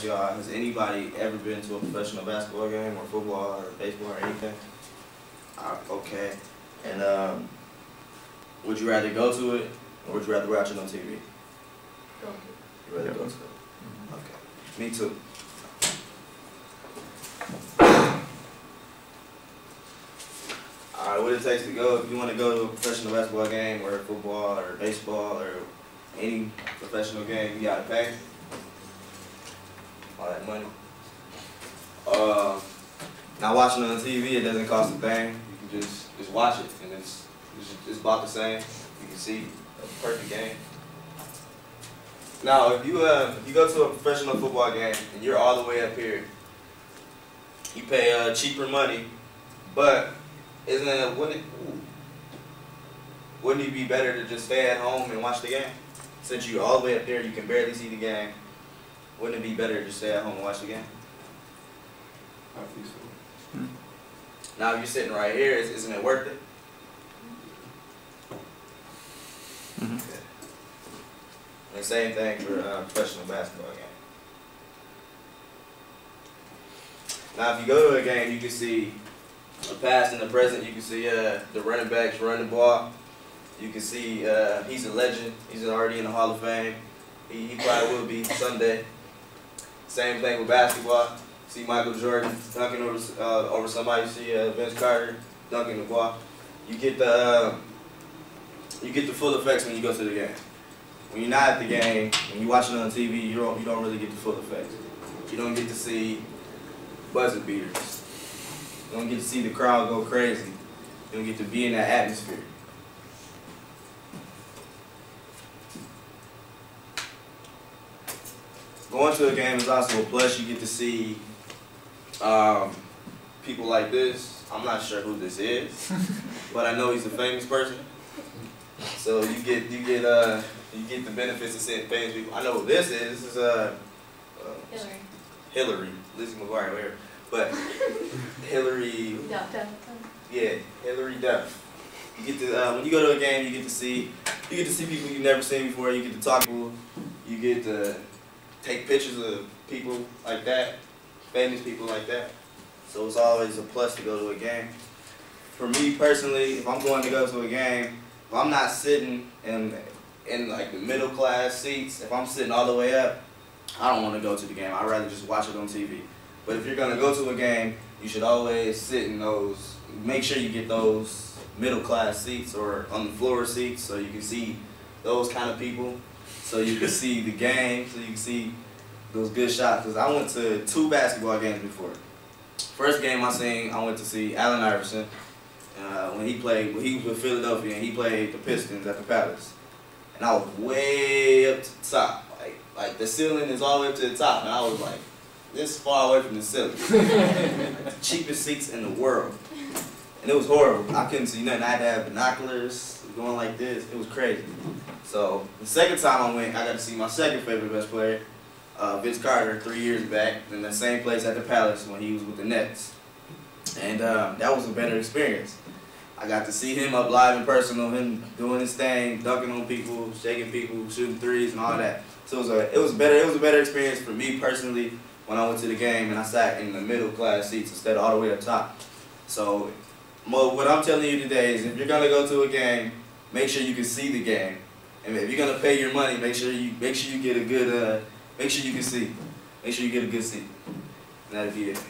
ask y'all, has anybody ever been to a professional basketball game or football or baseball or anything? Okay. And would you rather go to it or would you rather watch it on TV? Go. You'd rather go to it? Okay. Me too. Alright, what it takes to go, if you want to go to a professional basketball game or football or baseball or any professional game, you gotta pay all that money. Now watching it on TV, it doesn't cost a thing. You can just watch it, and it's about the same. You can see a perfect game. Now, if you go to a professional football game and you're all the way up here, you pay cheaper money, but wouldn't it be better to just stay at home and watch the game? Since you're all the way up there, you can barely see the game. Wouldn't it be better to just stay at home and watch the game? I think so. Now, if you're sitting right here, isn't it worth it? Mm-hmm. Okay. And the same thing for a professional basketball game. Now, if you go to a game, you can see the past and the present. You can see the running backs run the ball. You can see he's a legend. He's already in the Hall of Fame. He probably will be someday. Same thing with basketball. See Michael Jordan dunking over somebody. See Vince Carter dunking the ball. You get the full effects when you go to the game. When you're not at the game, when you're watching it on TV, you don't really get the full effects. You don't get to see buzzer beaters. You don't get to see the crowd go crazy. You don't get to be in that atmosphere. Going to a game is also a plus. You get to see people like this. I'm not sure who this is, but I know he's a famous person. So you get the benefits of seeing famous people. I know who this is. This is Hillary, Lizzie McGuire, whatever. But Hillary, yeah, Hillary Duff. You get to when you go to a game, you get to see people you've never seen before. You get to talk to people. You get to take pictures of people like that, famous people like that. So it's always a plus to go to a game. For me personally, if I'm going to go to a game, if I'm not sitting in like the middle class seats, if I'm sitting all the way up, I don't want to go to the game. I'd rather just watch it on TV. But if you're going to go to a game, you should always sit in those, make sure you get those middle class seats or on the floor seats so you can see those kind of people, so you can see the game, so you can see those good shots. Because I went to 2 basketball games before. First game I went to see Allen Iverson when he was with Philadelphia and he played the Pistons at the Palace. And I was way up to the top. Like the ceiling is all the way up to the top, and I was like this far away from the ceiling. Like the cheapest seats in the world. And it was horrible. I couldn't see nothing. I had to have binoculars going like this. It was crazy. So the second time I went, I got to see my second favorite best player, Vince Carter, 3 years back, in the same place at the Palace when he was with the Nets. And that was a better experience. I got to see him up live and personal, him doing his thing, dunking on people, shaking people, shooting threes and all that. So it was a better experience for me personally when I went to the game and I sat in the middle class seats instead of all the way up top. So what I'm telling you today is if you're gonna go to a game, make sure you can see the game. And if you're gonna pay your money, make sure you get a good make sure you can see. Make sure you get a good seat. And that'll be it.